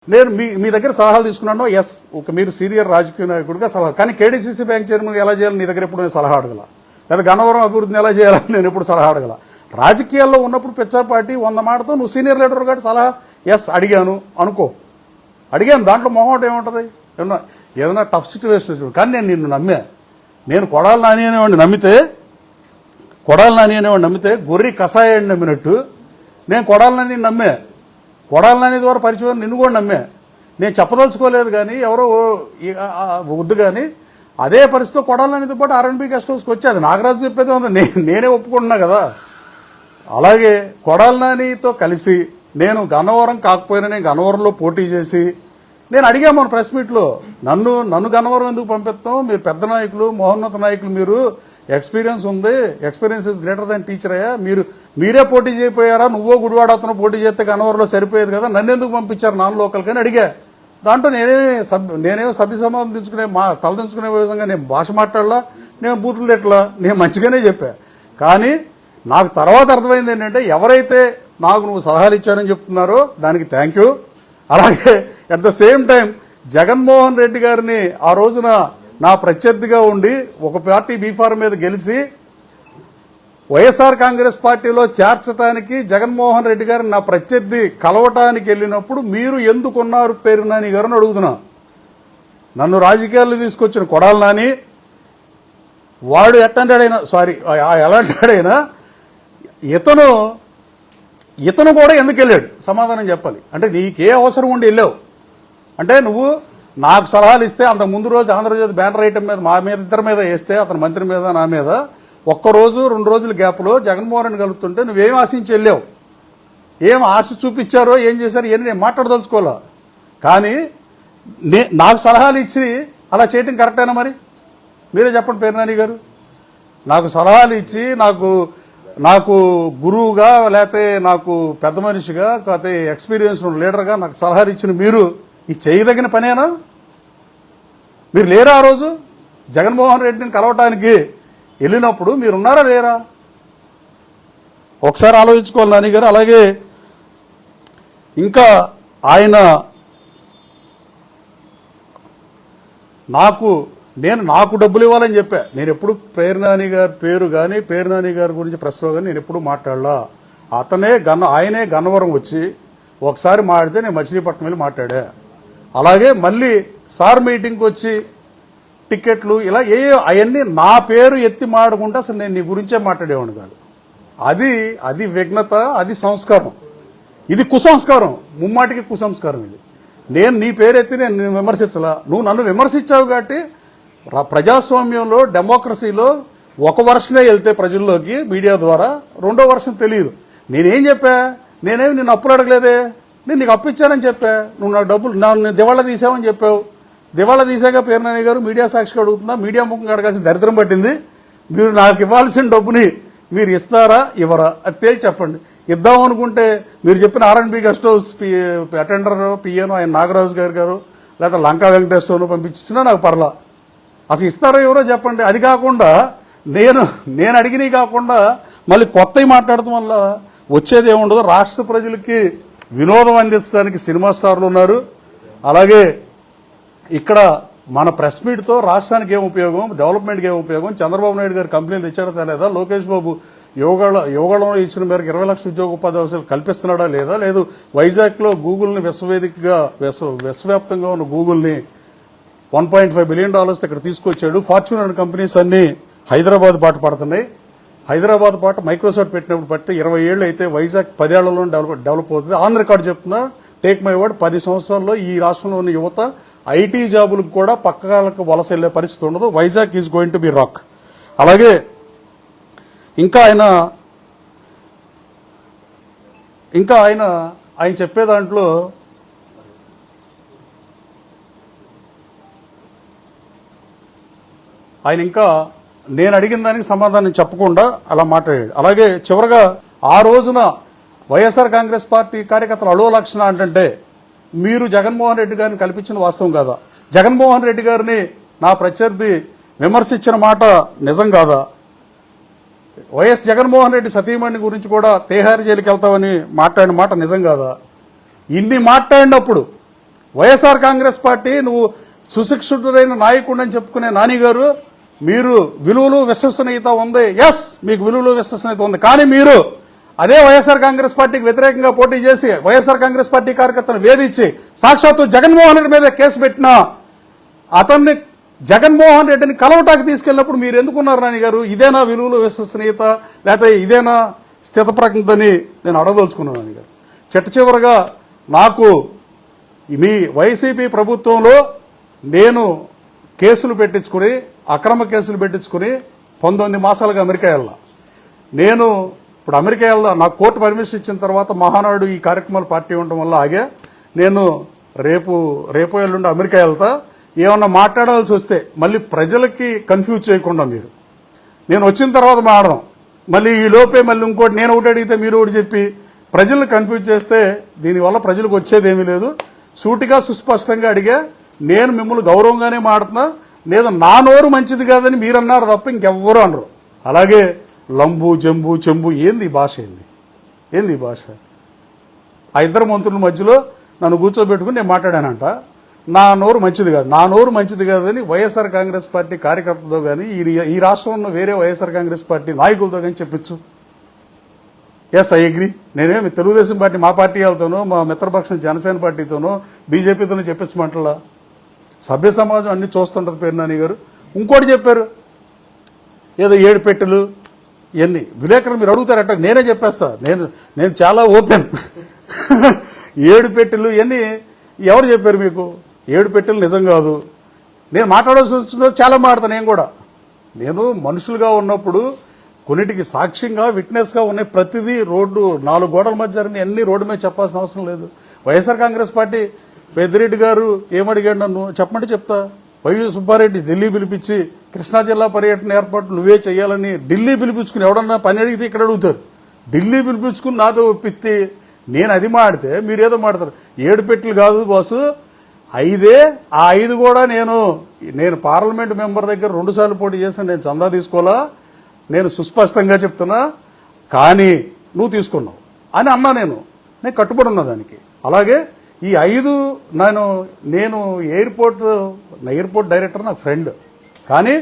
నేను మీ దగ్గర సలహాలు తీసుకున్నాను. ఎస్, ఒక మీరు సీనియర్ రాజకీయ నాయకుడిగా సలహా, కానీ కేడీసీసీ బ్యాంక్ చైర్మన్ ఎలా చేయాలి నీ దగ్గర ఎప్పుడు నేను సలహా అడగల, లేదా గన్నవరం అభివృద్ధిని ఎలా చేయాలని నేను ఎప్పుడు సలహా అడగల. రాజకీయాల్లో ఉన్నప్పుడు పిచ్చాపాటి 100 మాటతో నువ్వు సీనియర్ లీడర్ కాబట్టి సలహా ఎస్ అడిగాను అనుకో, అడిగాను, దాంట్లో మొహమాట ఏముంటుంది? ఏదైనా టఫ్ సిచ్యువేషన్ వచ్చింది. కానీ నేను నిన్ను నమ్మా. నేను కొడాలి నాని అనేవాడిని నమ్మితే గొర్రె కషాయాన్ని నమ్మినట్టు నేను కొడాలి నాని నమ్మే, కొడాలి నాని ద్వారా పరిచయం నిన్ను కూడా నమ్మే. నేను చెప్పదలుచుకోలేదు కానీ ఎవరో వద్దు, కానీ అదే పరిస్థితిలో కొడాలి నానితో పాటు ఆర్ఎన్బి గెస్ట్ హౌస్కి వచ్చి అది నాగరాజు చెప్పేది ఉంది, నేనే ఒప్పుకుంటున్నా కదా. అలాగే కొడాలి నానితో కలిసి నేను గన్నవరం కాకపోయినా నేను గన్నవరంలో పోటీ చేసి నేను అడిగా మన ప్రెస్ మీట్లో, నన్ను గన్నవరం ఎందుకు పంపిస్తాం, మీరు పెద్ద నాయకులు, మహోన్నత నాయకులు, మీరు ఎక్స్పీరియన్స్ ఉంది, experience is greater than teacher అయ్యా, మీరే పోటీ చేయపోయారా, నువ్వో గుడివాడ అతను పోటీ చేస్తే గన్నవరంలో సరిపోయేది కదా, నన్ను ఎందుకు పంపించారు నాన్ లోకల్ కానీ అడిగా. దాంట్లో నేనేమో సభ్య సమాధానం తలదించుకునే విధంగా నేను భాష మాట్లాడలా, నేను బూతులు తిట్టలా, నేను మంచిగానే చెప్పా. కానీ నాకు తర్వాత అర్థమైంది ఏంటంటే ఎవరైతే నాకు నువ్వు సలహాలు ఇచ్చారని చెప్తున్నారో దానికి థ్యాంక్ యూ. అలాగే at the same time Jaganmohan Reddy గారిని ఆ రోజున నా ప్రత్యర్థిగా ఉండి ఒక పార్టీ బీఫారం మీద గెలిచి వైఎస్ఆర్ కాంగ్రెస్ పార్టీలో చేర్చడానికి జగన్మోహన్ రెడ్డి గారిని నా ప్రత్యర్థి కలవటానికి వెళ్ళినప్పుడు మీరు ఎందుకున్నారు పేరు నాని గారిని అడుగుతున్నా. నన్ను రాజకీయాల్లో తీసుకొచ్చిన కొడాలి నాని వాడు ఎలాంటాడైనా ఇతను కూడా ఎందుకు వెళ్ళాడు సమాధానం చెప్పాలి. అంటే నీకే అవసరం ఉండి వెళ్ళావు అంటే నువ్వు నాకు సలహాలు ఇస్తే అంత ముందు రోజు ఆంధ్రజ్యోతి బ్యానర్ ఐటమ్ మీద మా మీద ఇద్దరి మీద వేస్తే అతని మంత్రి మీద నా మీద ఒక్కరోజు 2 రోజుల గ్యాప్లో జగన్మోహన్ రెడ్డి కలుగుతుంటే నువ్వేం ఆశించి వెళ్ళావు, ఏం ఆశ చూపించారో ఏం చేశారో ఇవన్నీ నేను మాట్లాడదలుచుకోవాలా. కానీ నాకు సలహాలు ఇచ్చి అలా చేయటం కరెక్టేనా? మరి మీరే చెప్పండి పేర్నాని గారు. నాకు సలహాలు ఇచ్చి నాకు గురువుగా లేకపోతే నాకు పెద్ద మనిషిగా లేకపోతే ఎక్స్పీరియన్స్ లీడర్గా నాకు సలహాలు ఇచ్చిన మీరు ఈ చేయదగిన పనేనా? మీరు లేరా ఆ రోజు జగన్మోహన్ రెడ్డిని కలవటానికి వెళ్ళినప్పుడు మీరున్నారా లేరా? ఒకసారి ఆలోచించుకోవాలి నాని గారు. అలాగే ఇంకా ఆయన నాకు డబ్బులు ఇవ్వాలని చెప్పా. నేను ఎప్పుడు పేర్నాని గారి పేరు కానీ పేర్నాని గారి గురించి ప్రెస్లో కానీ నేను ఎప్పుడు మాట్లాడలా. ఆయనే గన్నవరం వచ్చి ఒకసారి మాట్లాడితే నేను మచిలీపట్నం వెళ్ళి మాట్లాడా. అలాగే మళ్ళీ సార్ మీటింగ్కి వచ్చి టికెట్లు ఇలా అవన్నీ నా పేరు ఎత్తి మాడకుండా అసలు నేను నీ గురించే మాట్లాడేవాడు కాదు. అది విఘ్నత, అది సంస్కారం. ఇది కుసంస్కారం, ముమ్మాటికి కుసంస్కారం. ఇది నేను నీ పేరు ఎత్తి నేను విమర్శించలా, నువ్వు నన్ను విమర్శించావు. కాబట్టి ప్రజాస్వామ్యంలో డెమోక్రసీలో ఒక వర్షనే వెళ్తే ప్రజల్లోకి మీడియా ద్వారా, రెండో వర్షం తెలియదు. నేనేం చెప్పా? నేనేమి నిన్ను అప్పులు అడగలేదే, నేను నీకు అప్పు ఇచ్చానని చెప్పా. నువ్వు నా డబ్బులు నేను దివాళా తీసావని చెప్పావు. దివాళా తీసాక పేర్నాని గారు మీడియా సాక్షిగా అడుగుతున్నా, మీడియా ముఖంగా అడగాల్సిన దరిద్రం పట్టింది. మీరు నాకు ఇవ్వాల్సిన డబ్బుని మీరు ఇస్తారా ఇవ్వరా అది తేల్చి చెప్పండి. ఇద్దాం అనుకుంటే మీరు చెప్పిన ఆర్ఎన్బి గెస్ట్ హౌస్ అటెండర్ పిఎను ఆయన నాగరాజు గారు లేదా లంకా వెంకటేశ్వరను పంపించినా నాకు పర్లా. అసలు ఇస్తారో ఎవరో చెప్పండి. అది కాకుండా నేను అడిగినవి కాకుండా మళ్ళీ కొత్తవి మాట్లాడటం వల్ల వచ్చేది ఏముండదు. రాష్ట్ర ప్రజలకి వినోదం అందించడానికి సినిమా స్టార్లు ఉన్నారు. అలాగే ఇక్కడ మన ప్రెస్ మీట్తో రాష్ట్రానికి ఏం ఉపయోగం, డెవలప్మెంట్కి ఏం ఉపయోగం, చంద్రబాబు నాయుడు గారు కంపెనీలు తెచ్చాడా తెలియదా, లోకేష్ బాబు యువగళంలో ఇచ్చిన మేరకు 20 లక్షల ఉద్యోగ ఉపాధి అవకాశాలు కల్పిస్తున్నాడా లేదా, లేదు వైజాగ్లో గూగుల్ని విశ్వవ్యాప్తంగా ఉన్న గూగుల్ని $1.5 బిలియన్ ఇక్కడ తీసుకొచ్చాడు. ఫార్చ్యూన్ అండ్ కంపెనీస్ అన్ని హైదరాబాద్ బాట పడుతున్నాయి. హైదరాబాద్ పాట మైక్రోసాఫ్ట్ పెట్టినప్పుడు బట్టి 20 ఏళ్ళు అయితే వైజాగ్ 10 ఏళ్లలో డెవలప్ అవుతుంది. ఆన్ రికార్డ్ చెప్తున్నా, టేక్ మై వర్డ్, 10 సంవత్సరాల్లో ఈ రాష్ట్రంలో ఉన్న యువత ఐటీ జాబులకు కూడా పక్కలకు వలస వెళ్లే పరిస్థితి ఉండదు. Vizag is going to be rock. అలాగే ఇంకా ఆయన చెప్పే దాంట్లో ఆయన ఇంకా నేను అడిగిన దానికి సమాధానం చెప్పకుండా అలా మాట్లాడాడు. అలాగే చివరగా ఆ రోజున వైఎస్ఆర్ కాంగ్రెస్ పార్టీ కార్యకర్తలు అడో లక్షణ అంటే మీరు జగన్మోహన్ రెడ్డి గారిని కల్పించిన వాస్తవం కాదా, జగన్మోహన్ రెడ్డి గారిని నా ప్రత్యర్థి విమర్శించిన మాట నిజం కాదా, వైఎస్ జగన్మోహన్ రెడ్డి సతీమణి గురించి కూడా తేహారీ జైలుకి వెళ్తామని మాట్లాడిన మాట నిజం కాదా, ఇన్ని మాట్లాడినప్పుడు వైఎస్ఆర్ కాంగ్రెస్ పార్టీ నువ్వు సుశిక్షితుడైన నాయకుడు అని చెప్పుకునే నాని గారు, మీరు విలువలు విశ్వసనీయత ఉంది, ఎస్ మీకు విలువలు విశ్వసనీయత ఉంది, కానీ మీరు అదే వైఎస్ఆర్ కాంగ్రెస్ పార్టీకి వ్యతిరేకంగా పోటీ చేసి వైఎస్ఆర్ కాంగ్రెస్ పార్టీ కార్యకర్తలను వేధించి సాక్షాత్తు జగన్మోహన్ రెడ్డి మీద కేసు పెట్టినా అతన్ని జగన్మోహన్ రెడ్డిని కలవటానికి తీసుకెళ్ళినప్పుడు మీరు ఎందుకున్నారు నాని గారు? ఇదేనా విలువలు విశ్వసనీయత, లేకపోతే ఇదేనా స్థితప్రజ్ఞతని నేను అడగదలుచుకున్నాను నాని గారు. చివరగా నాకు మీ వైసీపీ ప్రభుత్వంలో నేను కేసులు పెట్టించుకుని, అక్రమ కేసులు పెట్టించుకుని 19 మాసాలుగా అమెరికా వెళ్ళా. నేను ఇప్పుడు అమెరికా వెళ్దా, నాకు కోర్టు పర్మిషన్ ఇచ్చిన తర్వాత మహానాడు ఈ కార్యక్రమాలు పార్టీ ఉండటం వల్ల ఆగా. నేను రేపు ఎల్లుండి అమెరికా వెళ్తా. ఏమన్నా మాట్లాడాల్సి వస్తే మళ్ళీ ప్రజలకి కన్ఫ్యూజ్ చేయకుండా మీరు, నేను వచ్చిన తర్వాత మాట్లాడదాం, మళ్ళీ ఈ లోపే మళ్ళీ ఇంకోటి నేను ఒకటి అడిగితే మీరు ఒకటి చెప్పి ప్రజలను కన్ఫ్యూజ్ చేస్తే దీనివల్ల ప్రజలకు వచ్చేదేమీ లేదు. సూటిగా సుస్పష్టంగా అడిగా, నేను మిమ్మల్ని గౌరవంగానే మాడుతున్నా, లేదా నా నోరు మంచిది కాదని మీరు అన్నారు తప్ప ఇంకెవ్వరూ అనరు. అలాగే లంబు జంబు చెంబు ఏంది ఈ భాష, ఏంది ఈ భాష? ఆ ఇద్దరు మంత్రుల మధ్యలో నన్ను కూర్చోబెట్టుకుని నేను మాట్లాడానంట. నా నోరు మంచిది కాదు, నా నోరు మంచిది కాదని వైఎస్ఆర్ కాంగ్రెస్ పార్టీ కార్యకర్తలతో కానీ ఈ రాష్ట్రంలో వేరే వైఎస్ఆర్ కాంగ్రెస్ పార్టీ నాయకులతో కానీ చెప్పించు. Yes, I agree. నేనేమి తెలుగుదేశం పార్టీ మా పార్టీ వాళ్ళతోనో, మా మిత్రపక్షం జనసేన పార్టీతోనో, బీజేపీతోనో చెప్పించమంటలా. సభ్య సమాజం అన్ని చూస్తుంటది పేర్నాని గారు. ఇంకోటి చెప్పారు, ఏదో 7 పెట్టెలు ఇవన్నీ. విలేకరులు మీరు అడుగుతారట, నేనే చెప్పేస్తా, నేను చాలా ఓపెన్. 7 పెట్టెలు ఇవన్నీ ఎవరు చెప్పారు మీకు? 7 పెట్టెలు నిజం కాదు. నేను మాట్లాడాల్సి వచ్చిన చాలా మాట్లాడతాను. నేను మనుషులుగా ఉన్నప్పుడు కొన్నిటికి సాక్ష్యంగా విట్నెస్గా ఉన్నాయి. ప్రతిదీ రోడ్డు 4 గోడల మధ్య అన్ని రోడ్డు మీద చెప్పాల్సిన అవసరం లేదు. వైఎస్ఆర్ కాంగ్రెస్ పార్టీ పెద్దిరెడ్డి గారు ఏమడిగాడు నన్ను చెప్పమంటే చెప్తా. వైవి సుబ్బారెడ్డి ఢిల్లీ పిలిపించి కృష్ణా జిల్లా పర్యటన ఏర్పాటు నువ్వే చేయాలని ఢిల్లీ పిలిపించుకుని, ఎవడన్నా పని అడిగితే ఇక్కడ అడుగుతారు, ఢిల్లీ పిలిపించుకుని నాతో ఒప్పిస్తే నేను అది మాడితే మీరేదో మాడతారు. 7 పెట్టెలు కాదు బాసు, 5. ఆ 5 కూడా నేను పార్లమెంట్ మెంబర్ దగ్గర 2 సార్లు పోటీ చేశాను. నేను చందా తీసుకోవాలా, నేను సుస్పష్టంగా చెప్తున్నా, కానీ నువ్వు తీసుకున్నావు అని అన్నా. నేను కట్టుబడి ఉన్నా దానికి. అలాగే ఈ 5 నేను ఎయిర్పోర్ట్ డైరెక్టర్ నాకు ఫ్రెండ్, కానీ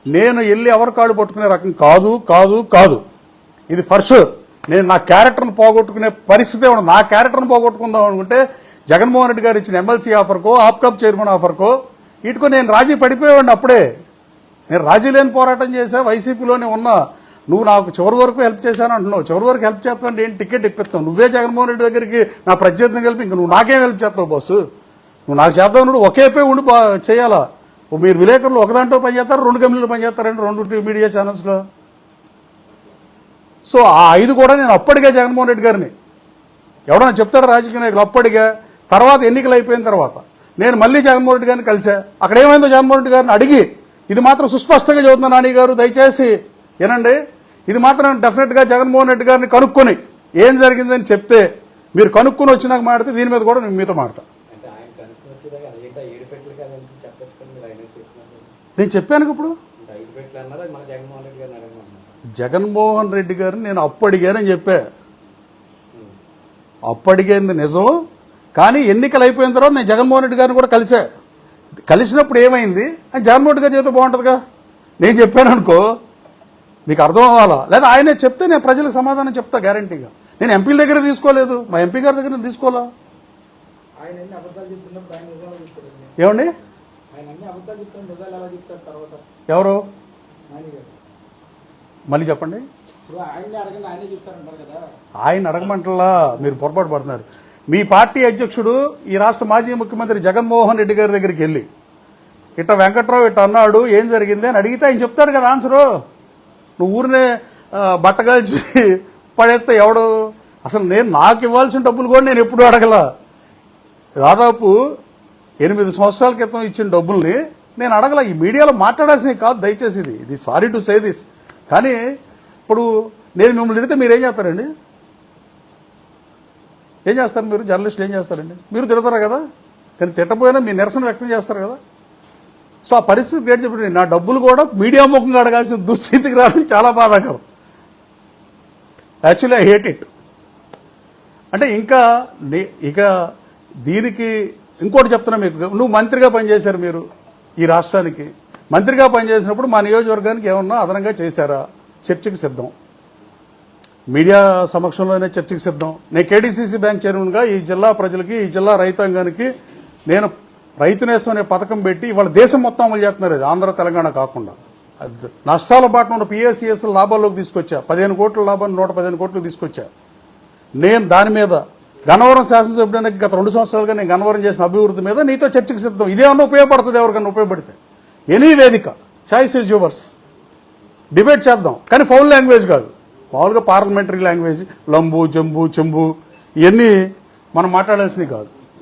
నేను వెళ్ళి ఎవరి కాళ్ళు పట్టుకునే రకం కాదు కాదు కాదు. ఇది ఫర్ షూర్. నేను నా క్యారెక్టర్ను పోగొట్టుకునే పరిస్థితే ఉండదు. నా క్యారెక్టర్ను పోగొట్టుకుందాం అనుకుంటే జగన్మోహన్ రెడ్డి గారు ఇచ్చిన ఎమ్మెల్సీ ఆఫర్కో, ఆప్కాప్ చైర్మన్ ఆఫర్కో ఇటుకో నేను రాజీ పడిపోయేవాడిని. అప్పుడే నేను రాజీ లేని పోరాటం చేశా, వైసీపీలోనే ఉన్నా. నువ్వు నాకు చివరి వరకు హెల్ప్ చేశాను అంటున్నావు. చివరి వరకు హెల్ప్ చేస్తావు, నేను టికెట్ ఇప్పిస్తావు. నువ్వే జగన్మోహన్ రెడ్డి దగ్గరికి నా ప్రత్యర్థిని కలిపి ఇంక నువ్వు నాకేం హెల్ప్ చేస్తావు బాసు? నువ్వు నాకు చేద్దావు, ఒకేపై ఉండి చేయాలా? మీరు విలేకరులు ఒక దాంట్లో పనిచేస్తారు, 2 కంపెనీలు పనిచేస్తారండి, 2 మీడియా ఛానల్స్లో. సో ఆ 5 కూడా నేను అప్పటికే జగన్మోహన్ రెడ్డి గారిని, ఎవడన్నా చెప్తాడు రాజకీయ నాయకులు, అప్పటికే తర్వాత ఎన్నికలు అయిపోయిన తర్వాత నేను మళ్ళీ జగన్మోహన్ రెడ్డి గారిని కలిసా. అక్కడ ఏమైందో జగన్మోహన్ రెడ్డి గారిని అడిగి, ఇది మాత్రం సుస్పష్టంగా చదువుతున్నా నాని గారు, దయచేసి ఏనండి, ఇది మాత్రం డెఫినెట్గా జగన్మోహన్ రెడ్డి గారిని కనుక్కొని ఏం జరిగిందని చెప్తే, మీరు కనుక్కొని వచ్చినాక మాడితే దీని మీద కూడా నేను మీతో మాడతా. నేను చెప్పాను ఇప్పుడు జగన్మోహన్ రెడ్డి గారిని నేను అప్పడిగానని చెప్పా. అప్పడిగేది నిజం, కానీ ఎన్నికలు అయిపోయిన తర్వాత నేను జగన్మోహన్ రెడ్డి గారిని కూడా కలిసినప్పుడు ఏమైంది అని జగన్మోహన్ రెడ్డి గారు చెప్తే బాగుంటుందిగా. నేను చెప్పాను అనుకో, మీకు అర్థం అవ్వాలా, లేదా ఆయనే చెప్తే నేను ప్రజలకు సమాధానం చెప్తా గ్యారంటీగా. నేను ఎంపీల దగ్గర తీసుకోలేదు, మా ఎంపీ గారి దగ్గర తీసుకోవాలా. ఏమండి ఎవరు మళ్ళీ చెప్పండి. ఆయన అడగమంటలా, మీరు పొరపాటు పడుతున్నారు. మీ పార్టీ అధ్యక్షుడు ఈ రాష్ట్ర మాజీ ముఖ్యమంత్రి జగన్మోహన్ రెడ్డి గారి దగ్గరికి వెళ్ళి ఇట్ట వెంకట్రావు ఇట్ట అన్నాడు, ఏం జరిగింది అని అడిగితే ఆయన చెప్తాడు కదా ఆన్సరు. నువ్వు ఊరినే బట్టగాల్చి పడేస్తే ఎవడు అసలు? నాకు ఇవ్వాల్సిన డబ్బులు కూడా నేను ఎప్పుడూ అడగల. దాదాపు 8 సంవత్సరాల క్రితం ఇచ్చిన డబ్బుల్ని నేను అడగల. ఈ మీడియాలో మాట్లాడాల్సినవి కాదు దయచేసి, ఇది సారీ టు సే దిస్. కానీ ఇప్పుడు నేను మిమ్మల్ని అడిగితే మీరు ఏం చేస్తారండి? ఏం చేస్తారు మీరు? జర్నలిస్టులు ఏం చేస్తారండి? మీరు తిడతారా కదా, కానీ తిట్టపోయినా మీ నిరసన వ్యక్తం చేస్తారు కదా. సో ఆ పరిస్థితి గ్రేట్ చెప్పండి. నా డబ్బులు కూడా మీడియా ముఖంగా అడగాల్సిన దుస్థితికి రావడం చాలా బాధాకరం. Actually I hate it. అంటే ఇక దీనికి ఇంకోటి చెప్తున్నా మీకు, నువ్వు మంత్రిగా పనిచేశారు మీరు ఈ రాష్ట్రానికి. మంత్రిగా పనిచేసినప్పుడు మా నియోజకవర్గానికి ఏమన్నా అదనంగా చేశారా? చర్చకి సిద్ధం, మీడియా సమక్షంలోనే చర్చకి సిద్ధం. నేను కేడీసీసీ బ్యాంక్ చైర్మన్గా ఈ జిల్లా ప్రజలకి, ఈ జిల్లా రైతాంగానికి నేను రైతు నేస్తం అనే పథకం పెట్టి ఇవాళ దేశం మొత్తం అమలు చేస్తున్నారు. ఇది ఆంధ్ర తెలంగాణ కాకుండా నష్టాల బాటన ఉన్న పిఎస్సిఎస్ లాభాల్లోకి తీసుకొచ్చా. 15 కోట్ల లాభాన్ని 115 కోట్లు తీసుకొచ్చా. నేను దాని మీద గన్నవరం శాసనసభ్యునికి గత 2 సంవత్సరాలుగా నేను గన్నవరం చేసిన అభివృద్ధి మీద నీతో చర్చకు సిద్ధం. ఇదేమన్నా ఉపయోగపడుతుంది ఎవరికన్నా ఉపయోగపడితే? ఎనీ వేదిక, చాయిస్ ఇస్ యువర్స్, డిబేట్ చేద్దాం. కానీ ఫౌల్ లాంగ్వేజ్ కాదు, మామూలుగా పార్లమెంటరీ లాంగ్వేజ్, లంబు జంబు చెంబు ఇవన్నీ మనం మాట్లాడాల్సినవి కాదు.